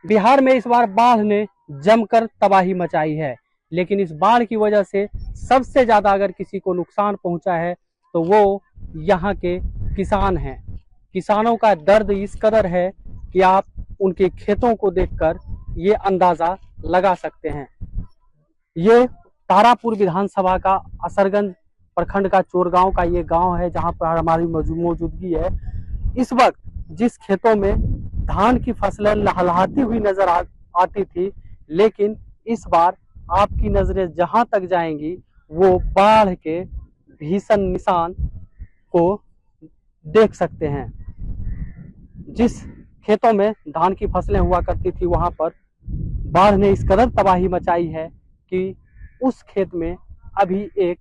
बिहार में इस बार बाढ़ ने जमकर तबाही मचाई है, लेकिन इस बाढ़ की वजह से सबसे ज्यादा अगर किसी को नुकसान पहुंचा है तो वो यहाँ के किसान हैं। किसानों का दर्द इस कदर है कि आप उनके खेतों को देखकर ये अंदाजा लगा सकते हैं। ये तारापुर विधानसभा का असरगंज प्रखंड का चोरगांव का ये गांव है जहां पर हमारी मौजूदगी है। इस वक्त जिस खेतों में धान की फसलें लहलहाती हुई नजर आती थी, लेकिन इस बार आपकी नजरें जहां तक जाएंगी वो बाढ़ के भीषण निशान को देख सकते हैं। जिस खेतों में धान की फसलें हुआ करती थी वहां पर बाढ़ ने इस कदर तबाही मचाई है कि उस खेत में अभी एक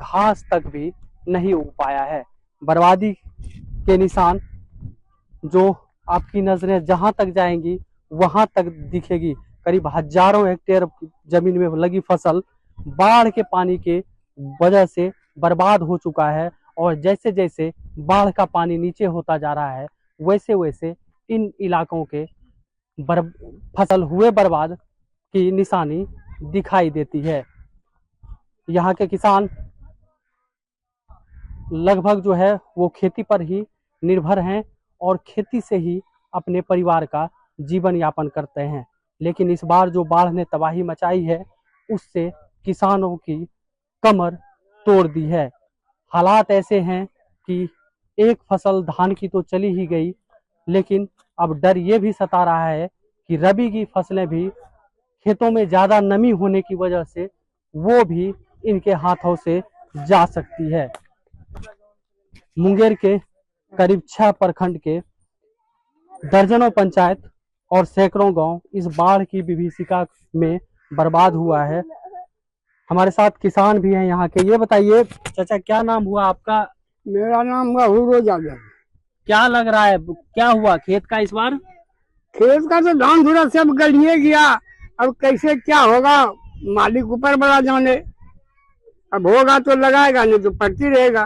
घास तक भी नहीं उग पाया है। बर्बादी के निशान जो आपकी नजरें जहां तक जाएंगी वहां तक दिखेगी। करीब हजारों हेक्टेयर जमीन में लगी फसल बाढ़ के पानी के वजह से बर्बाद हो चुका है, और जैसे जैसे बाढ़ का पानी नीचे होता जा रहा है वैसे वैसे इन इलाकों के फसल हुए बर्बाद की निशानी दिखाई देती है। यहाँ के किसान लगभग जो है वो खेती पर ही निर्भर हैं और खेती से ही अपने परिवार का जीवन यापन करते हैं। लेकिन इस बार जो बाढ़ ने तबाही मचाई है उससे किसानों की कमर तोड़ दी है। हालात ऐसे हैं कि एक फसल धान की तो चली ही गई, लेकिन अब डर ये भी सता रहा है कि रबी की फसलें भी खेतों में ज्यादा नमी होने की वजह से वो भी इनके हाथों से जा सकती है। मुंगेर के करीब 6 प्रखंड के दर्जनों पंचायत और सैकड़ों गांव इस बाढ़ की विभीषिका में बर्बाद हुआ है। हमारे साथ किसान भी हैं यहाँ के। ये बताइए चाचा, क्या नाम हुआ आपका? मेरा नाम हुआ हुरो यादव। क्या लग रहा है, क्या हुआ खेत का इस बार? खेत का तो धान थोड़ा सब गलिए गया, अब कैसे क्या होगा मालिक ऊपर बड़ा जाने। अब होगा तो लगाएगा, नहीं तो पड़ती रहेगा,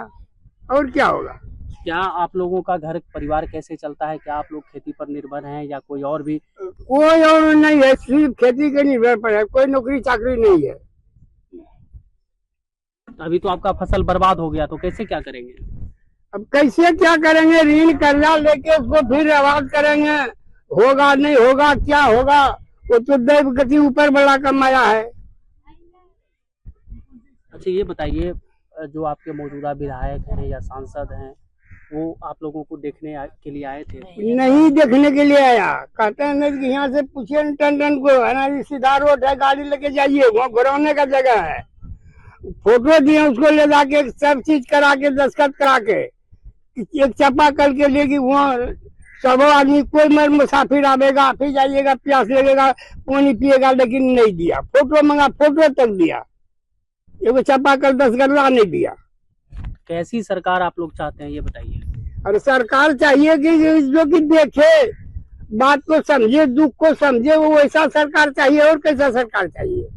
और क्या होगा। क्या आप लोगों का घर परिवार कैसे चलता है? क्या आप लोग खेती पर निर्भर हैं या कोई और भी? कोई और नहीं है, सिर्फ खेती के निर्भर पर है, कोई नौकरी चाकरी नहीं है। अभी तो आपका फसल बर्बाद हो गया, तो कैसे क्या करेंगे? अब कैसे क्या करेंगे, ऋण कर्जा लेके उसको फिर आबाद करेंगे। होगा नहीं होगा क्या होगा, वो तो दैव गति ऊपर बड़ा कमाया है। अच्छा ये बताइए, जो आपके मौजूदा विधायक हैं या सांसद हैं वो आप लोगों को देखने के लिए आए थे? नहीं देखने के लिए आया, कहते हैं नहीं कि यहाँ से पूछिए टंडन को, है ना, सीधा रोड है, गाड़ी लेके जाइए, वहाँ घुरौने का जगह है। फोटो दिए उसको ले जाके सब चीज करा के दस्तखत करा के एक चापा कल के लेगी, वहाँ सब आदमी कोई मर मुसाफिर आवेगा, फिर जाइएगा, प्यास लगेगा, पानी पिएगा, लेकिन नहीं दिया। फोटो मंगा, फोटो तक दिया, एगो चापा कल 10 गल्ला नहीं दिया। कैसी सरकार आप लोग चाहते हैं ये बताइए? और सरकार चाहिए कि जो कि देखे, बात को समझे, दुख को समझे, वो वैसा सरकार चाहिए। और कैसा सरकार चाहिए?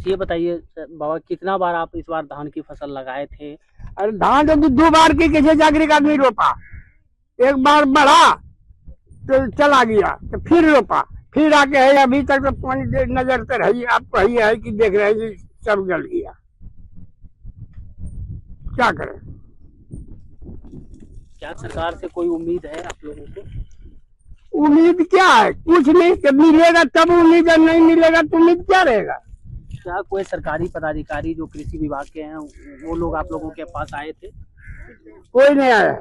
ये बताइए बाबा, कितना बार आप इस बार धान की फसल लगाए थे? अरे धान तो 2 बार की किसी जागरिक आदमी रोपा, एक बार बढ़ा तो चला गया, तो फिर रोपा, फिर आके है अभी तक तो पानी नजर तो रही आपको है कि देख रहे हैं सब गल गया। क्या करें? क्या सरकार से कोई उम्मीद है आप लोगों को? उम्मीद क्या है, कुछ नहीं। जब मिलेगा तब उम्मीद है, नहीं मिलेगा तो उम्मीद क्या रहेगा। क्या कोई सरकारी पदाधिकारी जो कृषि विभाग के हैं वो लोग आप लोगों के पास आए थे? कोई नहीं आया है,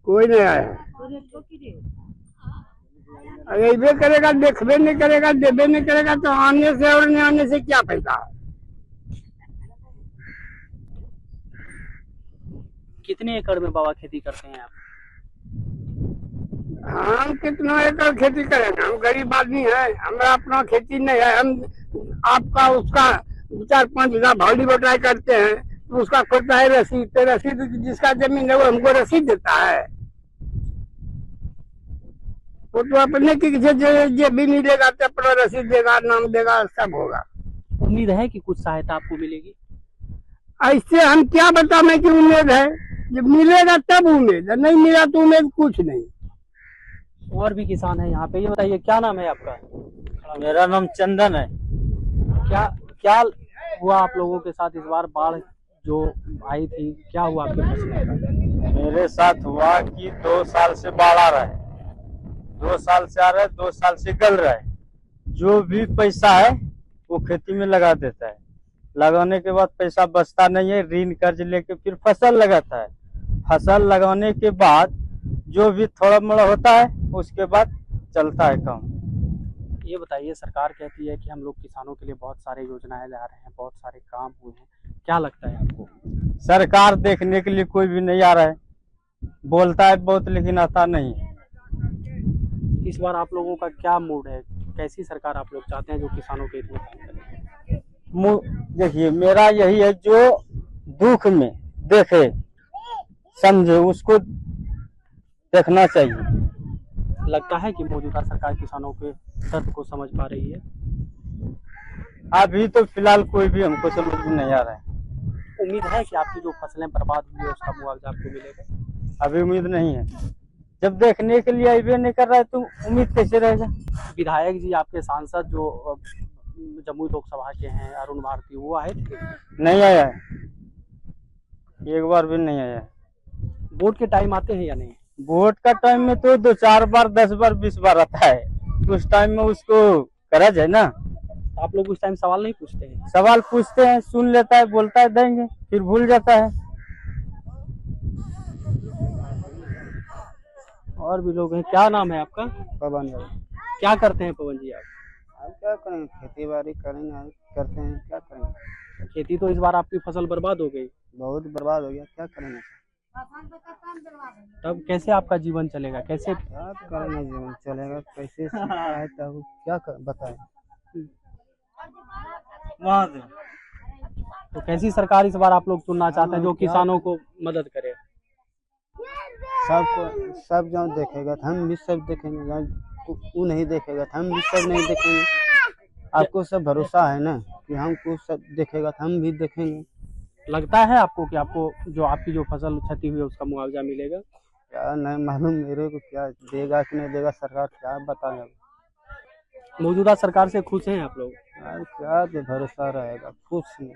कोई नहीं आया है। अबे करेगा, देखबे नहीं करेगा, देबे नहीं करेगा, तो आने से और नहीं आने से क्या फायदा है। कितने एकड़ में बाबा खेती करते हैं आप? हम कितना एकड़ खेती करेंगे, हम गरीब आदमी है, हमारा अपना खेती नहीं है। हम आपका उसका 4-5 बीघा भाड़ी बटाई करते हैं, तो उसका खोता है रसीद, तो रसीद जिसका जमीन है वो हमको रसीद देता है। वो तो अपने की जो भी मिलेगा तो अपना रसीद देगा, नाम देगा, सब होगा। उम्मीद है कि कुछ सहायता आपको मिलेगी? ऐसे हम क्या बताएं कि उम्मीद है, जब मिलेगा तब उम्मीद है, नहीं मिला तो उम्मीद कुछ नहीं। और भी किसान है यहाँ पे। ये बताइए क्या नाम है आपका? मेरा नाम चंदन है। क्या क्या हुआ आप लोगों के साथ इस बार बाढ़ जो आई थी, क्या हुआ आपके फसलों का? मेरे साथ हुआ कि 2 साल से बाढ़ आ रहा है, 2 साल से आ रहा है, 2 साल से गल रहा है। जो भी पैसा है वो खेती में लगा देता है, लगाने के बाद पैसा बचता नहीं है, ऋण कर्ज लेके फिर फसल लगाता है। फसल लगाने के बाद जो भी थोड़ा मोड़ा होता है उसके बाद चलता है काम। ये बताइए, सरकार कहती है कि हम लोग किसानों के लिए बहुत सारे योजनाएं ला रहे हैं, बहुत सारे काम हुए हैं, क्या लगता है आपको? सरकार देखने के लिए कोई भी नहीं आ रहा है, बोलता है बहुत लेकिन आता नहीं है। इस बार आप लोगों का क्या मूड है? कैसी सरकार आप लोग चाहते हैं जो किसानों के लिए काम करे? देखिए मेरा यही है, जो दुख में देखे समझे उसको देखना चाहिए। लगता है कि मौजूदा सरकार किसानों के दर्द को समझ पा रही है? अभी तो फिलहाल कोई भी हमको समझ में नहीं आ रहा है। उम्मीद है कि आपकी जो फसलें बर्बाद हुई है उसका मुआवजा आपको मिलेगा? अभी उम्मीद नहीं है, जब देखने के लिए आइए नहीं कर रहा है तो उम्मीद कैसे रहेगा। विधायक जी, आपके सांसद जो जमुई लोकसभा के हैं, अरुण भारती, वो आए थे? नहीं आया है, एक बार भी नहीं आया है। वोट के टाइम आते हैं या नहीं? वोट का टाइम में तो 2-4 बार 10 बार 20 बार आता है, उस टाइम में उसको करज है ना। आप लोग उस टाइम सवाल नहीं पूछते हैं? सवाल पूछते हैं, सुन लेता है, बोलता है देंगे, फिर भूल जाता है। और भी लोग हैं। क्या नाम है आपका? पवन क्या करते हैं पवन जी आप? अब क्या करेंगे, खेती बाड़ी करेंगे, करते हैं, क्या करेंगे। खेती तो इस बार आपकी फसल बर्बाद हो गई, बहुत बर्बाद हो गया, क्या करेंगे। तब कैसे आपका जीवन चलेगा? कैसे? क्या करेंगे, जीवन चलेगा कैसे, सीखा है तब क्या बताएं। तो कैसी सरकार इस बार आप लोग चुनना चाहते हैं जो किसानों को मदद करे? सबको सब जो देखेगा तो हम भी सब देखेंगे, वो नहीं देखेगा तो हम भी सब नहीं देखेंगे। आपको सब भरोसा है ना कि हमको सब देखेगा तो हम भी देखेंगे। लगता है आपको कि आपको जो आपकी जो फसल क्षति हुई है उसका मुआवजा मिलेगा? क्या नहीं मालूम मेरे को, क्या देगा कि नहीं देगा सरकार, क्या बताएं। मौजूदा सरकार से खुश हैं आप लोग? यार क्या तो भरोसा रहेगा, कुछ नहीं,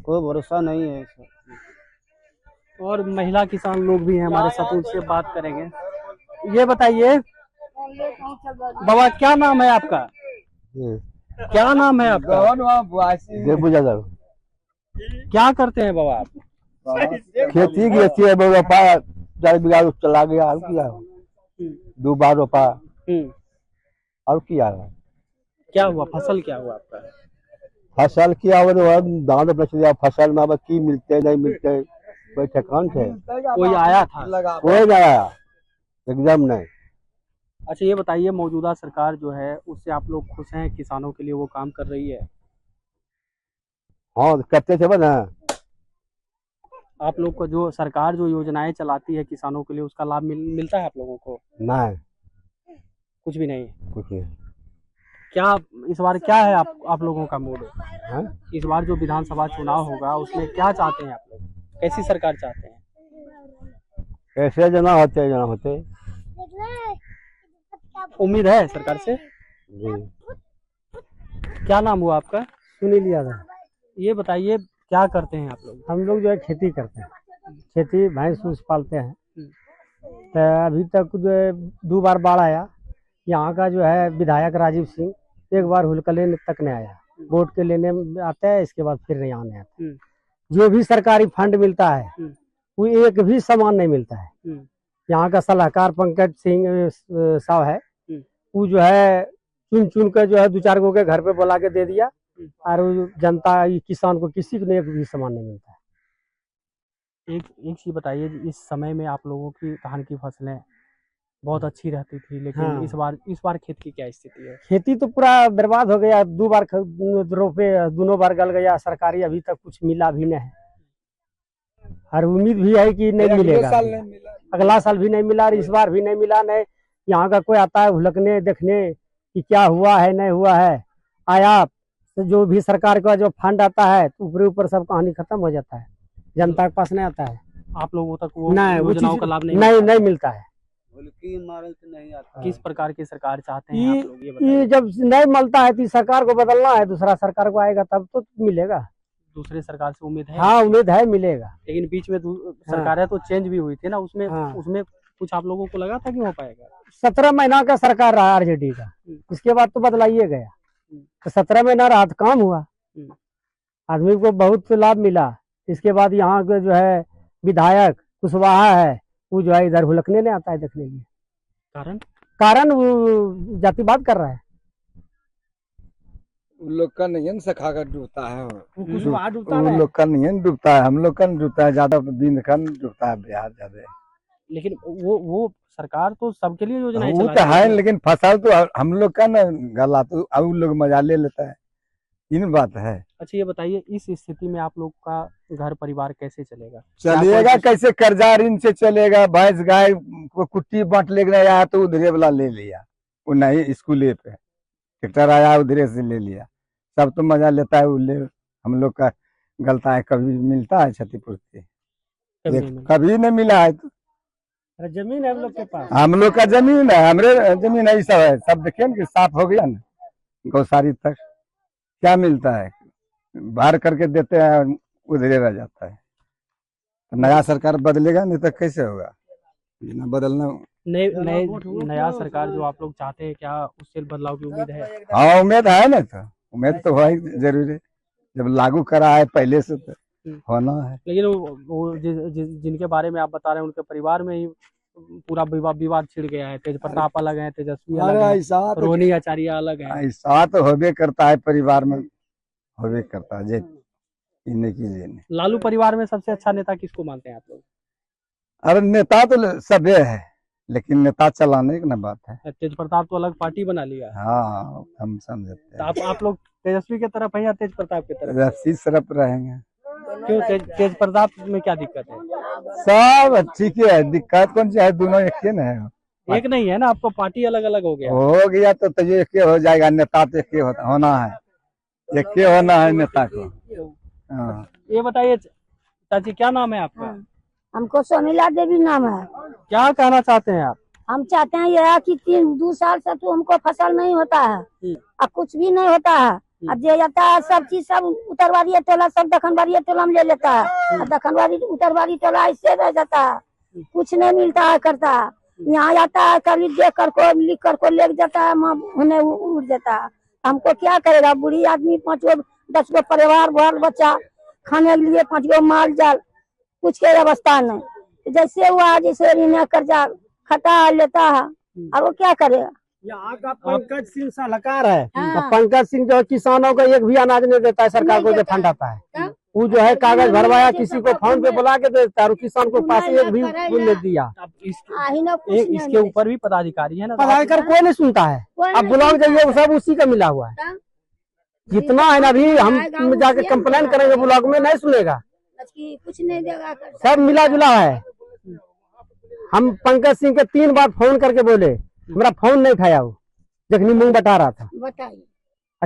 कोई भरोसा नहीं है इसे। और महिला किसान लोग भी हैं हमारे साथ, उनसे बात करेंगे। ये बताइए बाबा, क्या नाम है आपका? क्या नाम है आपका? क्या करते हैं बाबा आप? खेती की अच्छी है, रोपा 4 बीघा चला गया, और किया 2 बार रोपा, और किया क्या हुआ? फसल क्या हुआ आपका? फसल किया दान बेच दिया। फसल में अब की मिलते नहीं मिलते, कोई ठेकान थे, कोई आया था? कोई नहीं आया, एकदम नहीं। अच्छा ये बताइए, मौजूदा सरकार जो है उससे आप लोग खुश हैं? किसानों के लिए वो काम कर रही है? हाँ करते थे ना। आप लोग को जो सरकार जो योजनाएं चलाती है किसानों के लिए, उसका लाभ मिलता है आप लोगों को? नहीं, कुछ भी नहीं। कुछ नहीं। क्या इस बार क्या है आप लोगों का मूड? हाँ? इस बार जो विधानसभा चुनाव होगा उसमें क्या चाहते हैं आप लोग? कैसी सरकार चाहते हैं? ऐसे जना होते उम्मीद है सरकार से? जी। क्या नाम हुआ आपका? सुनील यादव। ये बताइए क्या करते हैं आप लोग? हम लोग जो है खेती करते हैं, खेती भैंस भूस पालते हैं। तो अभी तक जो है 2 बार बाढ़ आया। यहाँ का जो है विधायक राजीव सिंह एक बार हुलकले तक नहीं आया, वोट के लेने आता है, इसके बाद फिर नहीं आने आता। जो भी सरकारी फंड मिलता है वो एक भी सामान नहीं मिलता है। यहाँ का सलाहकार पंकज सिंह साहब है, वो जो है चुन चुन कर जो है 2-4 गो के घर पे बुला के दे दिया, और जनता किसान को किसी को एक भी सामान नहीं मिलता है। एक चीज बताइए, इस समय में आप लोगों की धान की फसलें बहुत अच्छी रहती थी, लेकिन हाँ। इस बार खेत की क्या स्थिति है? खेती तो पूरा बर्बाद हो गया, 2 बार रोपे, दोनों बार गल गया। सरकारी अभी तक कुछ मिला भी नहीं, और उम्मीद भी है कि नहीं मिलेगा। अगला साल भी नहीं मिला और इस बार भी नहीं मिला। नहीं यहाँ का कोई आता है हुलकने देखने कि क्या हुआ है नहीं हुआ है। आया तो जो भी सरकार का जो फंड आता है तो ऊपर सब कहानी खत्म हो जाता है, जनता के पास नहीं आता है। आप लोगों तक वो नहीं, वो योजनाओं चीज का लाभ नहीं नहीं मिलता है। मारे तो नहीं आता। किस प्रकार की सरकार चाहते हैं आप लोग, ये बताइए। ये जब नहीं मिलता है तो सरकार को बदलना है, दूसरा सरकार को आएगा तब तो मिलेगा। दूसरे सरकार से उम्मीद है? हाँ उम्मीद है मिलेगा। लेकिन बीच में सरकारें तो चेंज भी हुई थी ना, उसमें हाँ। उसमें कुछ आप लोगों को लगा था कि हो पाएगा? 17 महीना का सरकार रहा आरजेडी का, इसके बाद तो बदलाइए गया। तो 17 महीना रहा तो काम हुआ, आदमी को बहुत लाभ मिला। इसके बाद यहाँ के जो है विधायक कुशवाहा है, वो जो है इधर हुलकने नहीं आता है देखने के लिए। कारण वो जातिवाद कर रहा है। उन लोग का नहीं है सखा कर डूबता है, कुशवाहा डूबता उन है। लोग का नहीं है डूबता है, हम लोग का डूबता है ज्यादा, बिंद का डूबता है बिहार ज्यादा। लेकिन वो सरकार तो सबके लिए योजनाएं वो चला तो रही है, लेकिन फसल तो हम लोग का ना गला, तो अब उन लोग मजा ले लेता है, इन बात है। अच्छा ये बताइए, इस स्थिति में आप लोग का घर परिवार कैसे चलेगा? चलेगा कैसे? कर्जा ऋण से चलेगा। भैंस गाय को कुट्टी बांट ले आया तो उधरे वाला ले लिया, वो नहीं स्कूले पे ट्रैक्टर आया उधरे से ले लिया, सब तो मजा लेता है। उल्ले हम लोग का गलता है, कभी मिलता है क्षतिपूर्ति? कभी नहीं मिला है। तो जमीन है हम लोग के पास, हम लोग का जमीन है, हमरे जमीन है, सब है, सब देखिए ना कि साफ हो गया ना गौसारी तक, क्या मिलता है? बाहर करके देते हैं, उधरे रह जाता है। तो नया सरकार बदलेगा नहीं तो कैसे होगा? बिना बदलना नया सरकार जो आप लोग चाहते हैं, क्या उससे बदलाव की उम्मीद है? हाँ उम्मीद है ना, तो उम्मीद तो है जरूरी, जब लागू करा है पहले से तो होना है। लेकिन वो जिनके बारे में आप बता रहे हैं, उनके परिवार में ही पूरा विवाद छिड़ गया है। तेज प्रताप अलग है, तेजस्वी अलग है, रोहिणी आचार्य अलग है। ऐसा तो होबे करता है, परिवार में होबे करता है। इन्हें कीजिए लालू परिवार में सबसे अच्छा नेता किसको मानते हैं आप लोग? अरे नेता तो सबे है, लेकिन नेता चलाने की ना बात है। तेज प्रताप तो अलग पार्टी बना लिया। हाँ हम समझते हैं। आप लोग तेजस्वी की तरफ है या तेज प्रताप की तरफ? रस्सी सरप रहेंगे। क्यों? तेज प्रताप में क्या दिक्कत है? सब ठीक है, दिक्कत कौन सी है? दोनों एक ही ना है, एक नहीं है ना, आपको पार्टी अलग अलग हो गया। हो गया तो एक ही हो जाएगा। नेता तो एक ही होना है, एक ही होना है नेता को। हाँ। ये बताइए चाची, क्या नाम है आपका? हमको सोनीला देवी नाम है। क्या कहना चाहते हैं आप? हम चाहते हैं यह कि 2 साल से तो हमको फसल नहीं होता है और कुछ भी नहीं होता है। अब जो जाता है सब चीज, सब उत्तरवारी टोला, सब दखनवारी टोला में ले लेता है, और दखनवारी उत्तरवारी टोला ऐसे रह जाता है, कुछ नहीं मिलता है करता है। यहाँ आता है कभी देख कर को लिख कर को ले जाता है, उन्हें उड़ जाता है। हमको क्या करेगा? बुढ़ी आदमी 5 गो 10 गो परिवार, बाल बच्चा, खाने के लिए 5 गो माल जाल, कुछ के व्यवस्था नहीं। जैसे हुआ जैसे ऋण कर्जा खटा लेता है, और वो क्या करेगा? यहाँ का पंकज सिंह सलाहकार है। हाँ। तो पंकज सिंह जो है किसानों को एक भी अनाज नहीं देता है, सरकार को जो फंड आता है वो जो है कागज भरवाया, किसी को फोन पे बुला के देता है, और किसान को पास एक भी नहीं दिया। अब इसके ऊपर भी पदाधिकारी है ना, पढ़ाई कोई नहीं सुनता है। अब ब्लॉक जाइए सब उसी का मिला हुआ है। जितना है ना, अभी हम जाके कंप्लेन करेंगे ब्लॉक में, नहीं सुनेगा, कुछ नहीं देगा, सब मिला जुला है। हम पंकज सिंह के 3 बार फोन करके बोले, हमारा फोन नहीं उठाया, वो जखनी मुंह बता रहा था। बताइए,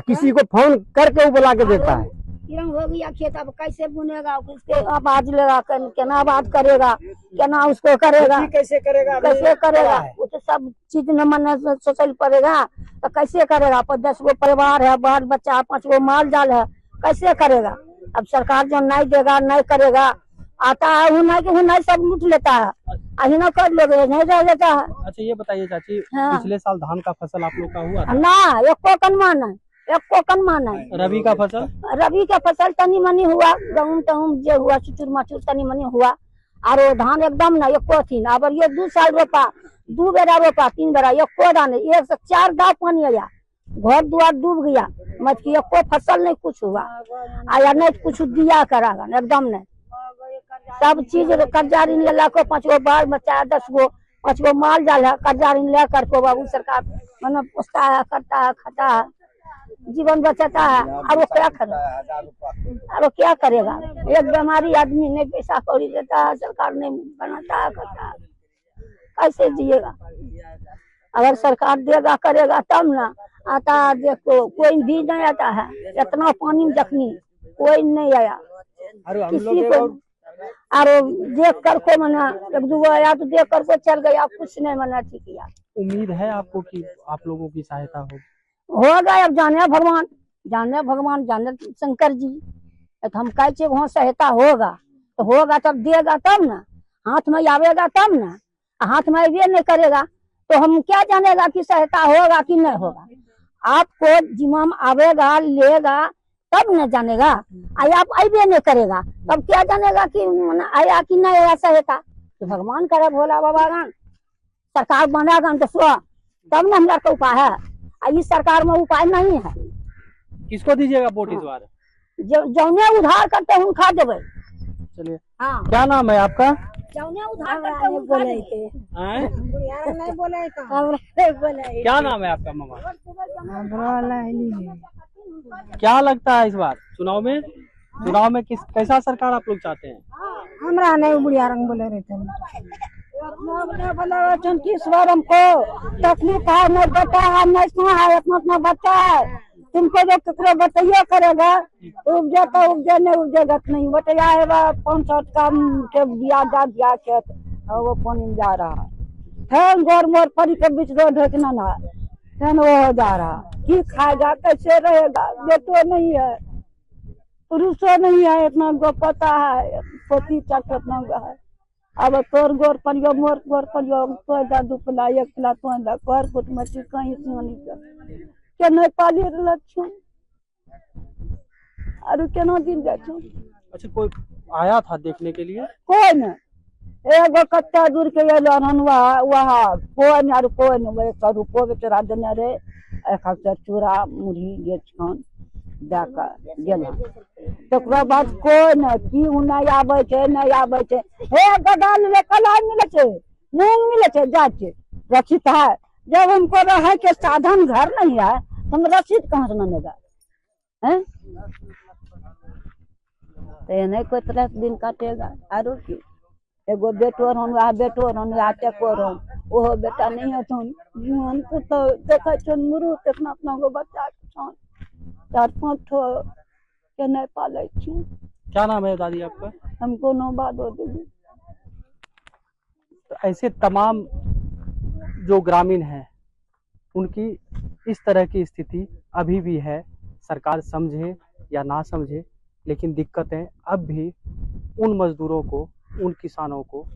किसी को फोन करके वो बुला के देता है। हो गया खेत, अब कैसे बुनेगा? उसके आवाज लेगा, केना बात करेगा, केना उसको करेगा, कैसे करेगा? वो तो सब चीज न मन सोचल पड़ेगा, तो कैसे करेगा? 10 गो परिवार है, बाल बच्चा, 5 गो माल जाल है, कैसे करेगा? अब सरकार जो नहीं देगा, नहीं करेगा, आता है हुनाई सब लूट लेता है, अही न कर लोगे, नहीं रह जाता है। अच्छा ये बताइए चाची, हाँ। पिछले साल धान का फसल आप लोग का हुआ था? ना, एको कन है। रबी का फसल? रबी का फसल तनी मनी हुआ, गेहूं तहूं जो हुआ, चुचुर मचुर तनी मनी हुआ, और धान एकदम ना एको थी। अब ये 2 साल रोपा, 2 बेरा रोपा, 3 बेरा, एको दाने, 1 से 4 दाव पानी आया, घर द्वार डूब गया, मत की एको फसल नहीं कुछ हुआ, आया नहीं कुछ दिया करागा एकदम नहीं। सब चीज कर्जा ऋण ले को 5 गो बाल बच्चा, 10 गो 5 गो माल जाल है, कर्जा ऋण ले करके बाबू सरकार मतलब पोसता है, करता है, खाता है, जीवन बचाता है। और वो क्या करेगा? और वो क्या करेगा? एक बीमारी आदमी नहीं पैसा कौड़ी देता है, सरकार नहीं बनाता है, करता है, कैसे जिएगा? अगर सरकार देगा करेगा तब ना। आता देखो कोई भी नहीं आता है, इतना पानी में जखनी कोई नहीं आया, किसी को और देख कर को मना एक दो आया तो देख कर को चल गया, कुछ नहीं मना ठीक किया। उम्मीद है आपको कि आप लोगों की सहायता होगी? होगा, अब जाने भगवान, जाने भगवान, जाने शंकर जी। तो हम कहे वहाँ सहायता होगा तो होगा, तब देगा तब ना, हाथ में आवेगा तब ना, हाथ में ये नहीं करेगा तो हम क्या जानेगा कि सहायता होगा कि नहीं होगा। आपको जिम्मा आवेगा लेगा तब न जानेगा, आप अबे नहीं करेगा तब क्या जानेगा कि आया कि नहीं आया सहायता। तो भगवान करे, भोला बाबा गान सरकार बनेगा तो सो तब न हमारा का उपाय है। इस सरकार में उपाय नहीं है। किसको दीजिएगा वोट इस बार? जौने उधार करते हैं उनका देवे। चलिए, हाँ, क्या नाम है आपका? जौने उधार करते हैं उनका देवे। हैं? नहीं बोले क्या नाम है आपका मामा? क्या लगता है इस बार चुनाव में कैसा सरकार आप लोग चाहते हैं? हमरा नहीं बुढ़िया रंग बोले रहते हैं। इस बार हमको तकलीफ है, नहीं बता है, नहीं सुना है, इतना बच्चा है, तुमको जो ककरो बताइए करेगा उपजे तो उपजे, नहीं उपजेगा नहीं बतिया है। 500 का के बिया जा दिया खेत और वो पानी में जा रहा है, गोर मोर परी के बीच रोड है कि ना, वो हो जा रहा, की खाएगा, कैसे रहेगा? बेटो नहीं है, पुरुषो नहीं है, इतना गो पता है, पोती चक इतना गो है। अब तोर गोर परियो मोर गोर परियो तो दा दुपला एक पला तो दा कर कुछ मची कहीं सुनी के नहीं पाली लक्षण और केना दिन जा छ। अच्छा, कोई आया था देखने के लिए? कोई न, एगो कच्चा दूर के ये लनवा वहां कोई न, और कोई न, वे का रुपो बेचारा देने रे, एक हफ्ता चूरा मुरही गेछन जाका गेला। तकरा बाद कोई न, की नहीं आवे छे, नहीं आवे छे। हे गदान ले कलाई मिले छे, मूंग मिले छे, जाचे रखित है। जब हमको रहे के साधन घर नहीं है, हम रसीद कहाँ से मानेगा? हैं तो नहीं कोई तरह दिन काटेगा। आरो की एगो बेटो रन, वह बेटो रन, वह टेको रन, ओहो बेटा नहीं है तो जीवन को तो देखा छन मुरु कितना अपना गो बच्चा छन 4-5 ठो के नहीं पाले छी। क्या नाम है दादी आपका? हमको नो बात हो दीदी। तो ऐसे तमाम जो ग्रामीण हैं उनकी इस तरह की स्थिति अभी भी है। सरकार समझे या ना समझे, लेकिन दिक्कतें अब भी उन मजदूरों को, उन किसानों को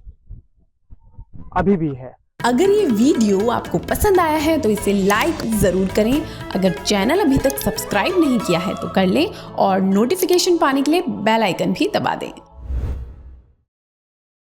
अभी भी है। अगर ये वीडियो आपको पसंद आया है तो इसे लाइक ज़रूर करें। अगर चैनल अभी तक सब्सक्राइब नहीं किया है तो कर लें और नोटिफिकेशन पाने के लिए बेल आइकन भी दबा दें।